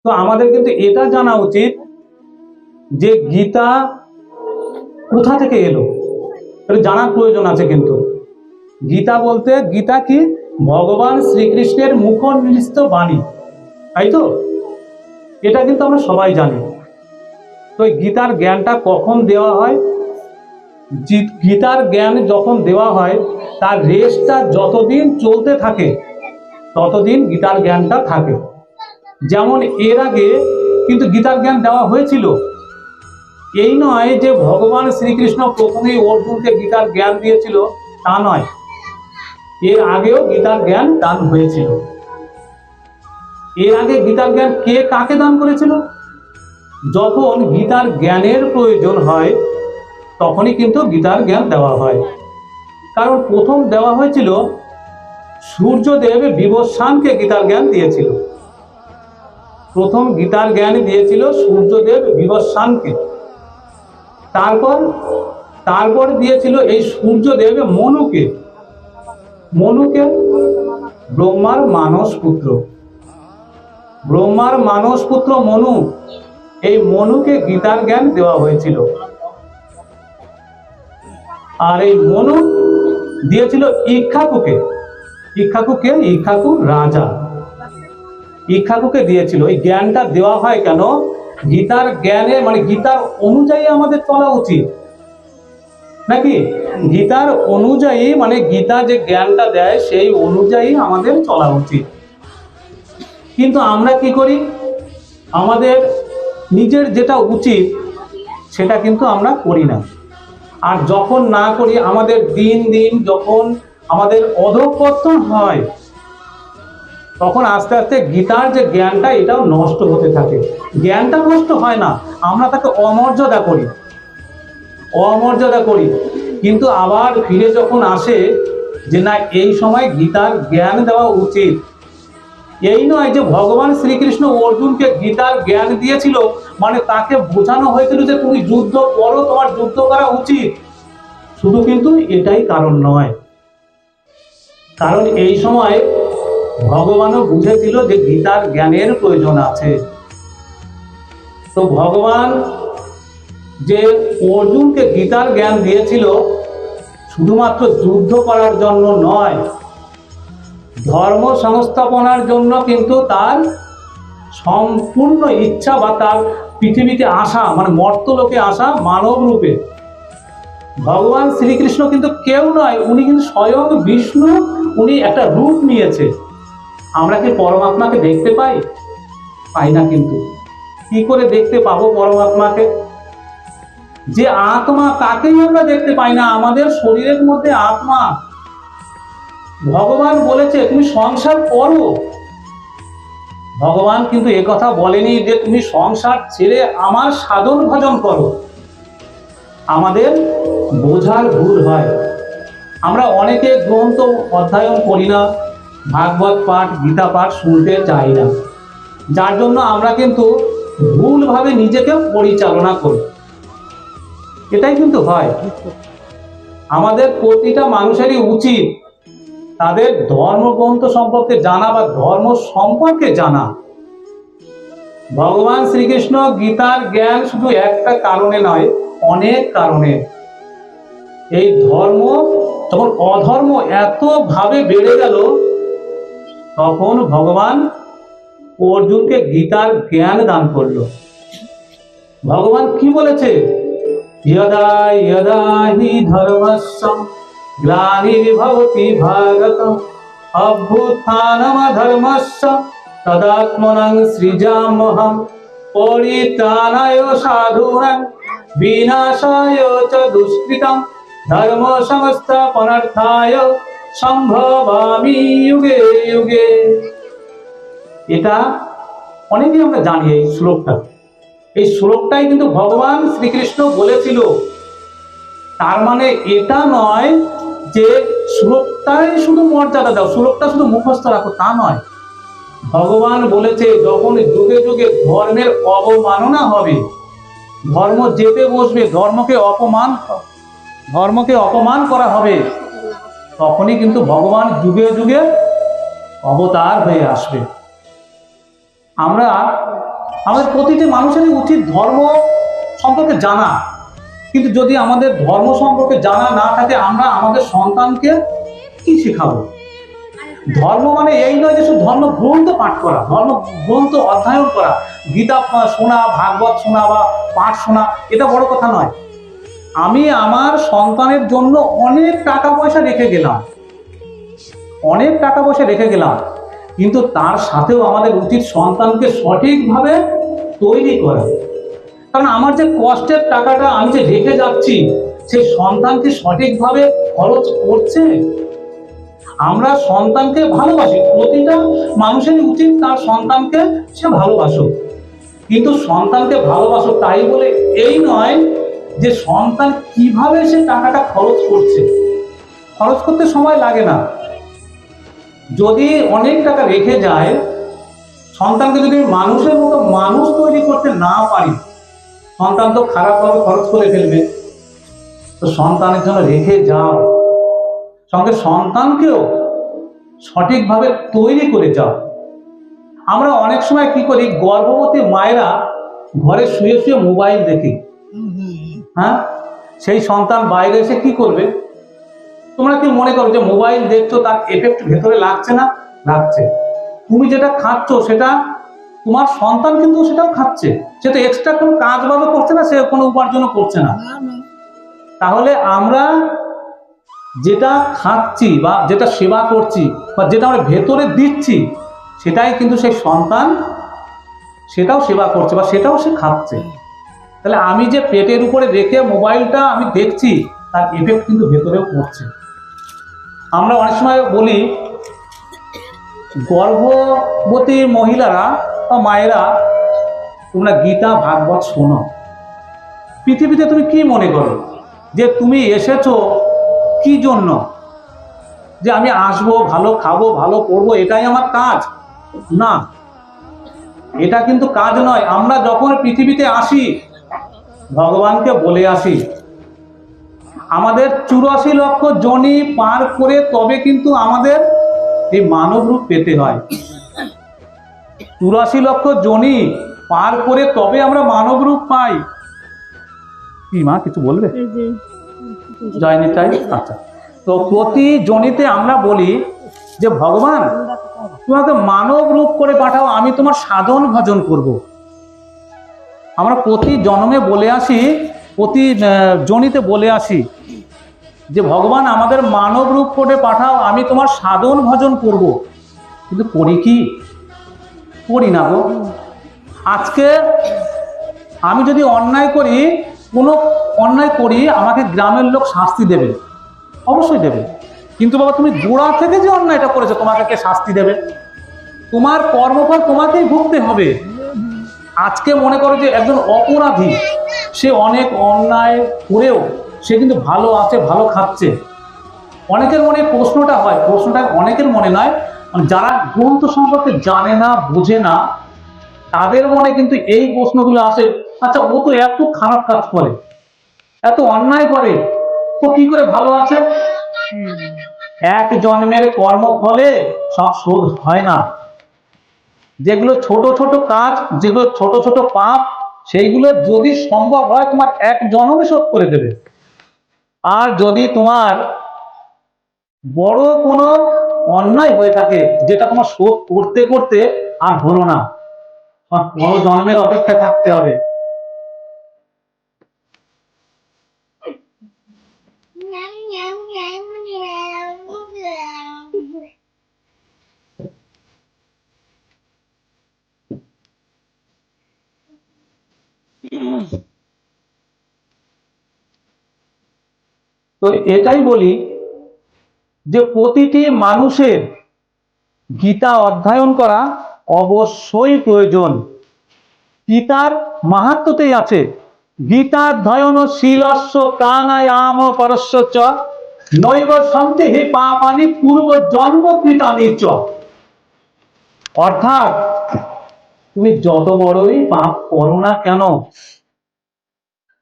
তো আমাদের কিন্তু এটা জানা উচিত যে গীতা কোথা থেকে এলো, এটা জানার প্রয়োজন আছে। কিন্তু গীতা বলতে, গীতা কি? ভগবান শ্রীকৃষ্ণের মুখ নিঃসৃত বাণী, তাই তো? এটা কিন্তু আমরা সবাই জানি। তো গীতার জ্ঞানটা কখন দেওয়া হয়? গীতার জ্ঞান যখন দেওয়া হয় তার রেসটা যতদিন চলতে থাকে ততদিন গীতার জ্ঞানটা থাকে। যেমন এর আগে কিন্তু গীতার জ্ঞান দেওয়া হয়েছিল, এই নয় যে ভগবান শ্রীকৃষ্ণ প্রথমেই অর্জুনকে গীতার জ্ঞান দিয়েছিল, তা নয়। এর আগেও গীতার জ্ঞান দান হয়েছিল। এর আগে গীতার জ্ঞান কে কাকে দান করেছিল? যখন গীতার জ্ঞানের প্রয়োজন হয় তখনই কিন্তু গীতার জ্ঞান দেওয়া হয়। কারণ প্রথম দেওয়া হয়েছিল সূর্যদেব বিবস্বানকে গীতার জ্ঞান দিয়েছিল। প্রথম গীতার জ্ঞান দিয়েছিল সূর্যদেব বিবস্বানকে। তারপর দিয়েছিল এই সূর্যদেব মনুকে। মনুকে ব্রহ্মার মানস পুত্র, ব্রহ্মার মানস পুত্র মনু, এই মনুকে গীতার জ্ঞান দেওয়া হয়েছিল। আর এই মনু দিয়েছিল ইক্ষ্বাকুকে। ইক্ষ্বাকু রাজা, ইক্ষ্বাকুকে দিয়েছিল। এই জ্ঞানটা দেওয়া হয় কেন? গীতার জ্ঞানে মানে গীতার অনুযায়ী আমাদের চলা উচিত নাকি? গীতার অনুযায়ী মানে গীতা যে জ্ঞানটা দেয় সেই অনুযায়ী আমাদের চলা উচিত। কিন্তু আমরা কি করি? আমাদের নিজের যেটা উচিত সেটা কিন্তু আমরা করি না। আর যখন না করি আমাদের দিন দিন যখন আমাদের অধঃপতন হয় তখন আস্তে আস্তে গীতার যে জ্ঞানটা এটাও নষ্ট হতে থাকে। জ্ঞানটা নষ্ট হয় না, আমরা তাকে অমর্যাদা করি। কিন্তু আবার ফিরে যখন আসে যে না, এই সময় গীতার জ্ঞান দেওয়া উচিত। এই নয় যে ভগবান শ্রীকৃষ্ণ অর্জুনকে গীতার জ্ঞান দিয়েছিল মানে তাকে বোঝানো হয়েছিল যে তুমি যুদ্ধ করো, তোমার যুদ্ধ করা উচিত। শুধু কিন্তু এটাই কারণ নয়, কারণ এই সময় ভগবানও বুঝেছিল যে গীতার জ্ঞানের প্রয়োজন আছে। তো ভগবান যে অর্জুনকে গীতার জ্ঞান দিয়েছিল শুধুমাত্র যুদ্ধ করার জন্য নয়, ধর্ম সংস্থাপনার জন্য কিন্তু তার সম্পূর্ণ ইচ্ছা বা তার পৃথিবীতে আসা মানে মর্তলোকে আসা মানব রূপে। ভগবান শ্রীকৃষ্ণ কিন্তু কেউ নয়, উনি কিন্তু স্বয়ং বিষ্ণু। উনি একটা রূপ নিয়েছে। আমরা কি পরমাত্মাকে দেখতে পাই? পাই না। কিন্তু কি করে দেখতে পাবো পরমাত্মাকে? যে আত্মা তাকেই আমরা দেখতে পাই না। আমাদের শরীরের মধ্যে আত্মা। ভগবান বলেছে তুমি সংসার করো। ভগবান কিন্তু একথা বলেনি যে তুমি সংসার ছেড়ে আমার সাধন ভজন করো। আমাদের বোঝার ভুল হয়। আমরা অনেকে গ্রন্থ অধ্যয়ন করি না, ভাগবত পাঠ গীতা পাঠ শুনতে চাই না, যার জন্য আমরা কিন্তু ভুলভাবে নিজেকে পরিচালনা করি। এটাই কিন্তু হয়। আমাদের প্রতিটা মানুষেরই উচিত তাদের ধর্মগ্রন্থ সম্পর্কে জানা বা ধর্ম সম্পর্কে জানা। ভগবান শ্রীকৃষ্ণ গীতার জ্ঞান শুধু একটা কারণে নয়, অনেক কারণে। এই ধর্ম যখন অধর্ম এত ভাবে বেড়ে গেল তখন ভগবান অর্জুনকে গীতার জ্ঞান দান করলো। ভগবান কি বলেছে? यदा यदा हि धर्मस्य ग्लानिर्भवति भारत अभ्युत्थानमधर्मस्य तदात्मनं सृजाम्यहं परित्राणाय साधूनां विनाशाय च दुष्कृतं धर्म संस्थापनार्थाय সম্ভবামি যুগে যুগে। এটা অনেকেই আমরা জানি এই শ্লোকটা। এই শ্লোকটাই কিন্তু ভগবান শ্রীকৃষ্ণ বলেছিল। তার মানে এটা নয় যে শ্লোকটাই শুধু মর্যাদা দাও, শ্লোকটা শুধু মুখস্থ রাখো, তা নয়। ভগবান বলেছে যখন যুগে যুগে ধর্মের অবমাননা হবে, ধর্ম যেতে বসবে, ধর্মকে অপমান করা হবে, তখনই কিন্তু ভগবান যুগে যুগে অবতার হয়ে আসবে। আমরা আমাদের প্রতিটি মানুষেরই উচিত ধর্ম সম্পর্কে জানা, কিন্তু যদি আমাদের ধর্ম সম্পর্কে জানা না থাকে, আমরা আমাদের সন্তানকে কি শেখাবো? ধর্ম মানে এই নয় যে শুধু ধর্ম গ্রন্থ পাঠ করা, ধর্ম গ্রন্থ অধ্যয়ন করা, গীতা শোনা, ভাগবত শোনা বা পাঠ শোনা, এটা বড় কথা নয়। আমি আমার সন্তানের জন্য অনেক টাকা পয়সা রেখে গেলাম, অনেক টাকা পয়সা রেখে গেলাম, কিন্তু তার সাথেও আমাদের উচিত সন্তানকে সঠিকভাবে তৈরি করা। কারণ আমার যে কষ্টের টাকাটা আমি যে রেখে যাচ্ছি, সেই সন্তানকে সঠিকভাবে খরচ করছে। আমরা সন্তানকে ভালোবাসি, প্রতিটা মানুষেরই উচিত তার সন্তানকে সে ভালোবাসুক, কিন্তু সন্তানকে ভালোবাসুক তাই বলে এই নয় যে সন্তান কিভাবে সে টাকাটা খরচ করছে। খরচ করতে সময় লাগে না। যদি অনেক টাকা রেখে যায়, সন্তানকে যদি মানুষের মতো মানুষ তৈরি করতে না পারি, সন্তান তো খারাপভাবে খরচ করে ফেলবে। তো সন্তানের জন্য রেখে যাও, সঙ্গে সন্তানকেও সঠিকভাবে তৈরি করে যাও। আমরা অনেক সময় কি করি, গর্ভবতী মায়েরা ঘরে শুয়ে শুয়ে মোবাইল দেখি। হ্যাঁ, সেই সন্তান বাইরে এসে কি করবে? তোমরা কি মনে করো যে মোবাইল দেখছো তার এফেক্ট ভেতরে লাগছে না? লাগছে। তুমি যেটা খাচ্ছ সেটা তোমার সন্তান কিন্তু সেটাও খাচ্ছে, সে তো এক্সট্রা কোনো কাজ বাজও করছে না, সে কোনো উপার্জনও করছে না। তাহলে আমরা যেটা খাচ্ছি বা যেটা সেবা করছি বা যেটা আমরা ভেতরে দিচ্ছি, সেটাই কিন্তু সেই সন্তান সেটাও সেবা করছে বা সেটাও সে খাচ্ছে। তাহলে আমি যে পেটের উপরে রেখে মোবাইলটা আমি দেখছি, তার এফেক্ট কিন্তু ভেতরেও পড়ছে। আমরা অনেক সময় বলি, গর্ভবতী মহিলারা বা মায়েরা, তোমরা গীতা ভাগবত শোনো। পৃথিবীতে তুমি কি মনে করো যে তুমি এসেছো কি জন্য? যে আমি আসবো, ভালো খাবো, ভালো পড়বো, এটাই আমার কাজ? না, এটা কিন্তু কাজ নয়। আমরা যখন পৃথিবীতে আসি, ভগবানকে বলে আসি। আমাদের 84 লক্ষ যোনি পার করে তবে কিন্তু আমাদের এই মানব রূপ পেতে হয়। 84 লক্ষ যোনি পার করে তবে আমরা মানব রূপ পাই। কি মা কিছু বলবে? জয় নিতাই। আচ্ছা, তো প্রতি জনিতে আমরা বলি যে ভগবান তোমাকে মানব রূপ করে পাঠাও, আমি তোমার সাধন ভজন করব। আমরা প্রতি জন্মে বলে আসি, প্রতি জনিতে বলে আসি যে ভগবান আমাদের মানব রূপ করে পাঠাও, আমি তোমার সাধন ভজন করব। কিন্তু করি কি? করি না গো। আজকে আমি যদি অন্যায় করি, কোনো অন্যায় করি, আমাকে গ্রামের লোক শাস্তি দেবে, অবশ্যই দেবে। কিন্তু বাবা তুমি গোড়া থেকে যে অন্যায়টা করেছো, তোমাকে কে শাস্তি দেবে? তোমার কর্মফল তোমাকেই ভুগতে হবে। আজকে মনে করো যে একজন অপরাধী, সে অনেক অন্যায় করেও সে কিন্তু ভালো আছে, ভালো খাচ্ছে। অনেকের মনে প্রশ্নটা হয়, প্রশ্নটা অনেকের মনে নয়, যারা গ্রন্থ সম্পর্কে জানে না, বোঝে না, তাদের মনে কিন্তু এই প্রশ্নগুলো আসে, আচ্ছা ও তো এত খারাপ কাজ করে, এত অন্যায় করে, তো কি করে ভালো আছে? এক জন্মের কর্মফলে সব শোধ হয় না। যেগুলো ছোট ছোট কাজ, যেগুলো ছোট ছোট পাপ, সেইগুলো যদি সম্ভব হয় তোমার এক জন্মে শোধ করে দেবে। আর যদি তোমার বড় কোনো অন্যায় হয়ে থাকে, যেটা তোমার শোধ করতে করতে আর হলো না, বড় জন্মের অপেক্ষায় থাকতে হবে। তো এটাই বলি যে প্রতিটি মানুষের গীতা অধ্যয়ন করা অবশ্যই প্রয়োজন। গীতার মাহাত্ম্যতেই আছে, গীতাধ্যয়ন শীলস্য প্রাণায়াম পরস্য চ নৈব সন্তি হি পাপানি পূর্ব জন্ম কৃতানি চ। অর্থাৎ তুমি যত বড়ই পাপ করো না কেন,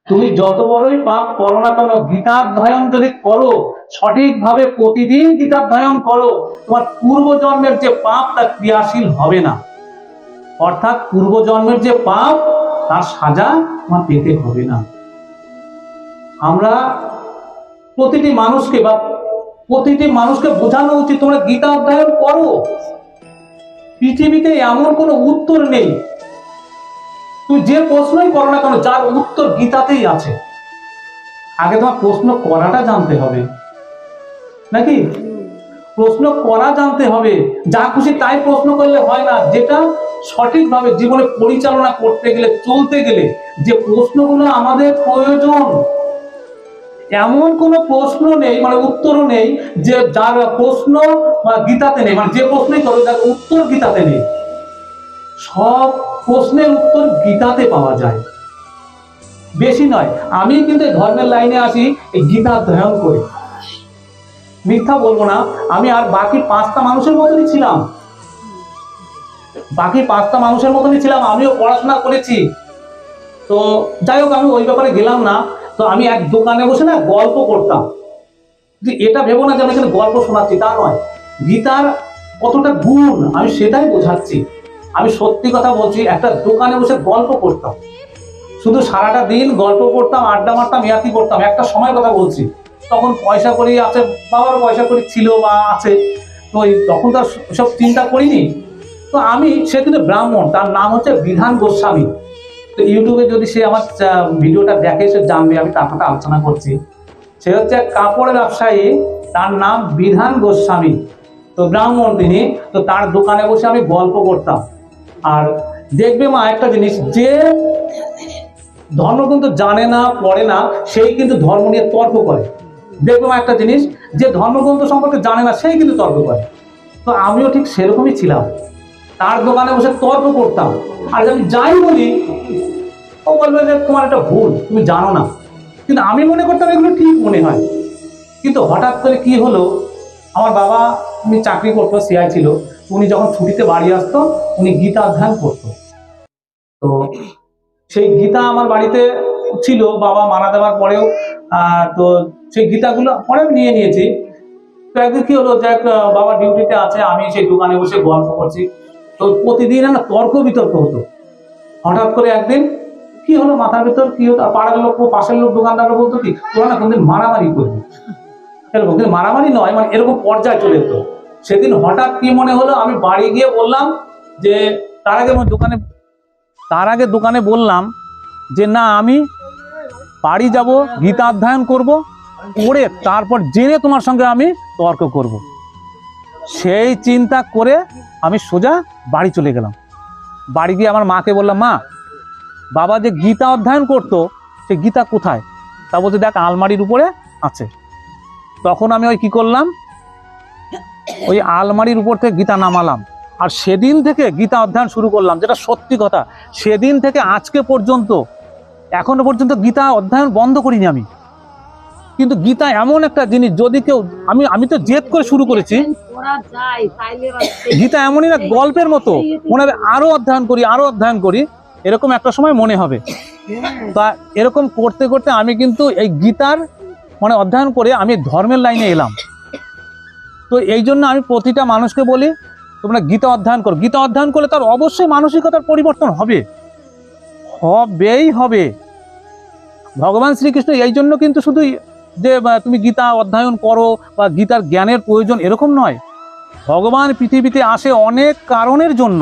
তুমি যত বড়ই পাপ করো না কেন, গীতাধ্যয়ন যদি করো, সঠিকভাবে প্রতিদিন গীতাধ্যয়ন করো, তোমার পূর্ব জন্মের যে পাপ তা ক্রিয়াশীল হবে না। অর্থাৎ পূর্বজন্মের যে পাপ তার সাজা তোমার পেতে হবে না। আমরা প্রতিটি মানুষকে বোঝানো উচিত, তোমরা গীতা অধ্যয়ন করো। পৃথিবীতে এমন কোনো উত্তর নেই, তুমি যে প্রশ্নই করো না কেন, যার উত্তর গীতাতেই আছে। আগে তোমার প্রশ্ন করাটা জানতে হবে, নাকি? প্রশ্ন করা জানতে হবে। যা খুশি তাই প্রশ্ন করলে হয় না। যেটা সঠিকভাবে জীবনে পরিচালনা করতে গেলে, চলতে গেলে যে প্রশ্নগুলো আমাদের প্রয়োজন, এমন কোনো প্রশ্ন নেই, মানে উত্তরও নেই যে যার প্রশ্ন গীতাতে নেই। মানে যে প্রশ্নই করো যার উত্তর গীতাতে নেই। সব প্রশ্নের উত্তর গীতাতে পাওয়া যায়। বেশি নয়, আমি কিন্তু ধর্মের লাইনে আসি এই গীতা অধ্যয়ন করে। মিথ্যা বলবো না, আমি আর বাকি 5টা মানুষের মতনই ছিলাম। আমিও পড়াশোনা করেছি। তো যাই হোক, আমি ওই ব্যাপারে গেলাম না। তো আমি এক দোকানে বসে না গল্প করতাম। এটা ভেবো না যে আমি এখানে গল্প শোনাচ্ছি, তা নয়। গীতার কতটা গুণ আমি সেটাই বোঝাচ্ছি। আমি সত্যি কথা বলছি, একটা দোকানে বসে গল্প করতাম, শুধু সারাটা দিন গল্প করতাম, আড্ডা মারতাম, ইয়াকি করতাম। একটা সময় কথা বলছি, তখন পয়সা কড়ি আছে, বাবার পয়সা কড়ি ছিল বা আছে, তো তখন তো সব চিন্তা করিনি। তো আমি, সে কিন্তু ব্রাহ্মণ, তার নাম হচ্ছে বিধান গোস্বামী। তো ইউটিউবে যদি সে আমার ভিডিওটা দেখে, সে জানবে আমি তার কথা আলোচনা করছি। সে হচ্ছে এক কাপড়ের ব্যবসায়ী, তার নাম বিধান গোস্বামী। তো ব্রাহ্মণ তিনি। তো তার দোকানে বসে আমি গল্প করতাম। আর দেখবে মা একটা জিনিস, যে ধর্ম কিন্তু জানে না, পড়ে না, সেই কিন্তু ধর্ম নিয়ে তর্ক করে। দেখবে মা একটা জিনিস, যে ধর্মগ্রন্থ সম্পর্কে জানে না সেই কিন্তু তর্ক করে। তো আমিও ঠিক সেরকমই ছিলাম, তার দোকানে বসে তর্ক করতাম। আর আমি যাই বলি, ও বলবে যে তোমার একটা ভুল, তুমি জানো না। কিন্তু আমি মনে করতাম এগুলো ঠিক মনে হয়। কিন্তু হঠাৎ করে কি হলো, আমার বাবা, উনি চাকরি করতো, সিআই ছিল। উনি যখন ছুটিতে বাড়ি আসতো, উনি গীতা অধ্যয়ন করতো। তো সেই গীতা আমার বাড়িতে ছিল, বাবা মারা যাওয়ার পরেও। তো সেই গীতাগুলো পরে আমি নিয়ে নিয়েছি। তো একদিন কি হলো, যে বাবা ডিউটিতে আছে, আমি সেই দোকানে বসে গল্প করছি। তো প্রতিদিন না তর্ক বিতর্ক হতো। হঠাৎ করে একদিন কি হলো, মাথার ভিতর কি হতো, পাড়ার লোক, পাশের লোক, দোকানদাররা বলতো কি, তোরা না কোনদিন মারামারি করবি, এরকম। কিন্তু মারামারি নয়, মানে এরকম পর্যায়ে চলে যেত। সেদিন হঠাৎ কি মনে হলো, আমি বাড়ি গিয়ে বললাম যে, তার আগে দোকানে বললাম যে না, আমি বাড়ি যাব, গীতা অধ্যয়ন করব, করে তারপর জেনে তোমার সঙ্গে আমি তর্ক করব। সেই চিন্তা করে আমি সোজা বাড়ি চলে গেলাম। বাড়ি গিয়ে আমার মাকে বললাম, মা, বাবা যে গীতা অধ্যয়ন করতো, সে গীতা কোথায়? তা বলতে, দেখ আলমারির উপরে আছে। তখন আমি ওই কি করলাম, ওই আলমারির উপর থেকে গীতা নামালাম। আর সেদিন থেকে গীতা অধ্যয়ন শুরু করলাম। যেটা সত্যি কথা, সেদিন থেকে আজকে পর্যন্ত, এখনো পর্যন্ত গীতা অধ্যয়ন বন্ধ করিনি আমি। কিন্তু গীতা এমন একটা জিনিস, যদি কেউ, আমি তো জেদ করে শুরু করেছি। গীতা এমনই না, গল্পের মতো মনে হবে আরো অধ্যয়ন করি, এরকম একটা সময় মনে হবে। তা এরকম করতে করতে আমি কিন্তু এই গীতার মানে অধ্যয়ন করে আমি ধর্মের লাইনে এলাম। তো এই জন্য আমি প্রতিটা মানুষকে বলি, তোমরা গীতা অধ্যয়ন করো। গীতা অধ্যয়ন করলে তার অবশ্যই মানসিকতার পরিবর্তন হবেই হবে। ভগবান শ্রীকৃষ্ণ এই জন্য কিন্তু শুধু যে তুমি গীতা অধ্যয়ন করো বা গীতার জ্ঞানের প্রয়োজন, এরকম নয়। ভগবান পৃথিবীতে আসে অনেক কারণের জন্য।